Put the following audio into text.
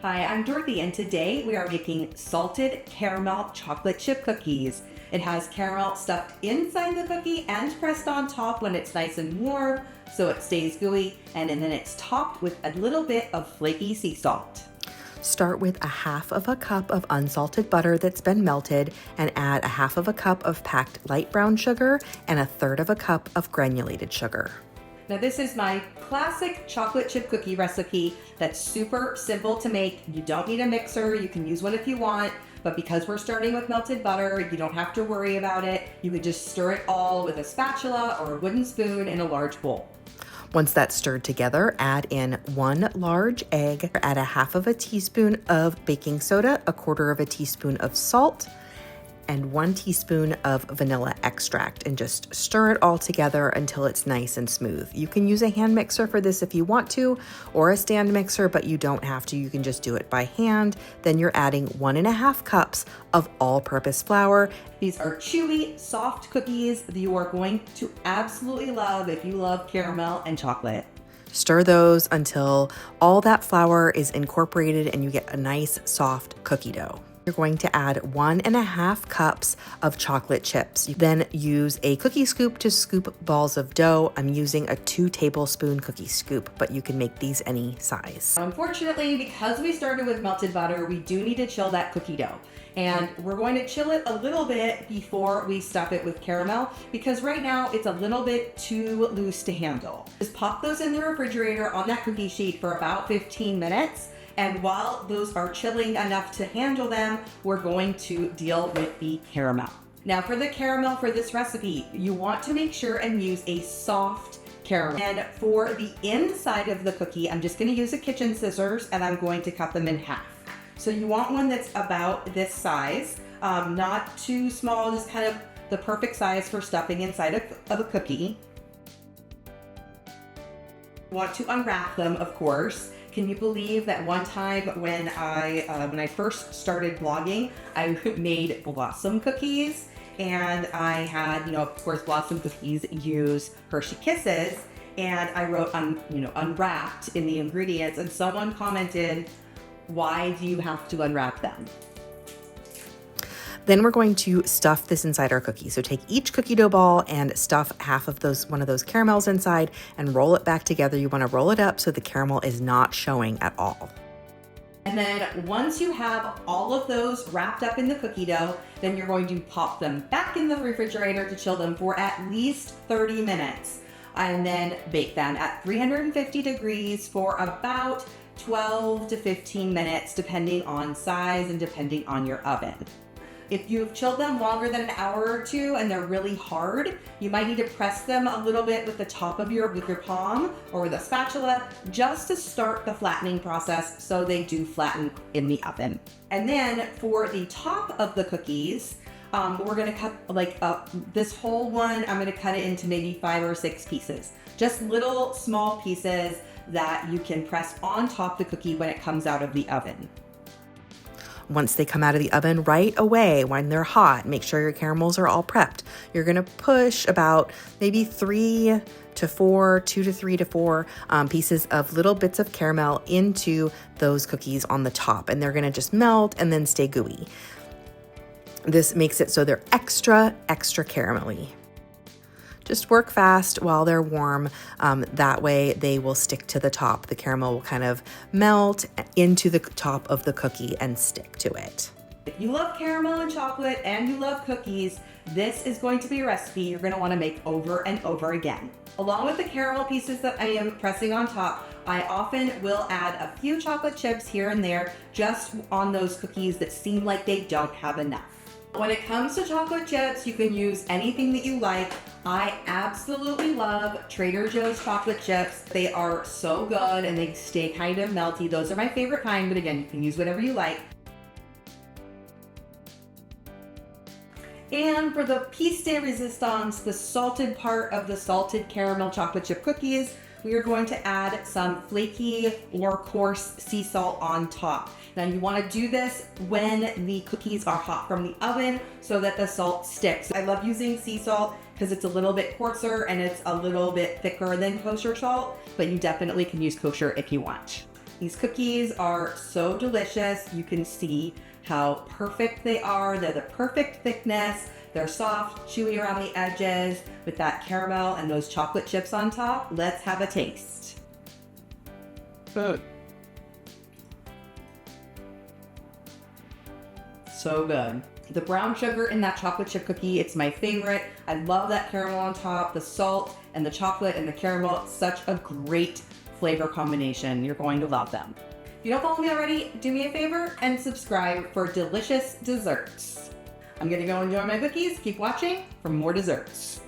Hi, I'm Dorothy, and today we are making salted caramel chocolate chip cookies. It has caramel stuffed inside the cookie and pressed on top when it's nice and warm, so it stays gooey, and then it's topped with a little bit of flaky sea salt. Start with a half of a cup of unsalted butter that's been melted and add a half of a cup of packed light brown sugar and a third of a cup of granulated sugar. Now this is my classic chocolate chip cookie recipe that's super simple to make. You don't need a mixer, you can use one if you want, but because we're starting with melted butter, you don't have to worry about it. You could just stir it all with a spatula or a wooden spoon in a large bowl. Once that's stirred together, add in 1 large egg, add a half of a teaspoon of baking soda, a quarter of a teaspoon of salt, and 1 teaspoon of vanilla extract, and just stir it all together until it's nice and smooth. You can use a hand mixer for this if you want to, or a stand mixer, but you don't have to. You can just do it by hand. Then you're adding 1.5 cups of all-purpose flour. These are chewy, soft cookies that you are going to absolutely love if you love caramel and chocolate. Stir those until all that flour is incorporated and you get a nice, soft cookie dough. You're going to add 1.5 cups of chocolate chips. You then use a cookie scoop to scoop balls of dough. I'm using a 2 tablespoon cookie scoop, but you can make these any size. Unfortunately, because we started with melted butter, we do need to chill that cookie dough. And we're going to chill it a little bit before we stuff it with caramel, because right now it's a little bit too loose to handle. Just pop those in the refrigerator on that cookie sheet for about 15 minutes. And while those are chilling enough to handle them, we're going to deal with the caramel. Now for the caramel for this recipe, you want to make sure and use a soft caramel. And for the inside of the cookie, I'm just going to use a kitchen scissors and I'm going to cut them in half. So you want one that's about this size, not too small, just kind of the perfect size for stuffing inside of a cookie. You want to unwrap them, of course. Can you believe that one time when I first started blogging, I made blossom cookies, and I had, of course, blossom cookies use Hershey Kisses, and I wrote unwrapped in the ingredients, and someone commented, "Why do you have to unwrap them?" Then we're going to stuff this inside our cookie. So take each cookie dough ball and stuff half of one of those caramels inside and roll it back together. You want to roll it up so the caramel is not showing at all. And then once you have all of those wrapped up in the cookie dough, then you're going to pop them back in the refrigerator to chill them for at least 30 minutes. And then bake them at 350 degrees for about 12 to 15 minutes, depending on size and depending on your oven. If you've chilled them longer than an hour or two and they're really hard, you might need to press them a little bit with the top of your palm or with a spatula just to start the flattening process so they do flatten in the oven. And then for the top of the cookies, we're gonna cut this whole one, I'm gonna cut it into maybe 5 or 6 pieces. Just little small pieces that you can press on top of the cookie when it comes out of the oven. Once they come out of the oven, right away when they're hot, make sure your caramels are all prepped. You're gonna push about maybe 3 to 4, 2 to 3 to 4 pieces of little bits of caramel into those cookies on the top, and they're gonna just melt and then stay gooey. This makes it so they're extra caramelly. Just work fast while they're warm. That way they will stick to the top. The caramel will kind of melt into the top of the cookie and stick to it. If you love caramel and chocolate and you love cookies, this is going to be a recipe you're going to want to make over and over again. Along with the caramel pieces that I am pressing on top, I often will add a few chocolate chips here and there just on those cookies that seem like they don't have enough. When it comes to chocolate chips, you can use anything that you like. I absolutely love Trader Joe's chocolate chips. They are so good and they stay kind of melty. Those are my favorite kind, but again, you can use whatever you like. And for the piece de resistance, the salted part of the salted caramel chocolate chip cookies, we are going to add some flaky or coarse sea salt on top. Now you want to do this when the cookies are hot from the oven so that the salt sticks. I love using sea salt because it's a little bit coarser and it's a little bit thicker than kosher salt, but you definitely can use kosher if you want. These cookies are so delicious. You can see how perfect they are. They're the perfect thickness. They're soft, chewy around the edges with that caramel and those chocolate chips on top. Let's have a taste. Good. So good. The brown sugar in that chocolate chip cookie, it's my favorite. I love that caramel on top, the salt and the chocolate and the caramel. It's such a great flavor combination. You're going to love them. If you don't follow me already, do me a favor and subscribe for delicious desserts. I'm gonna go enjoy my cookies. Keep watching for more desserts.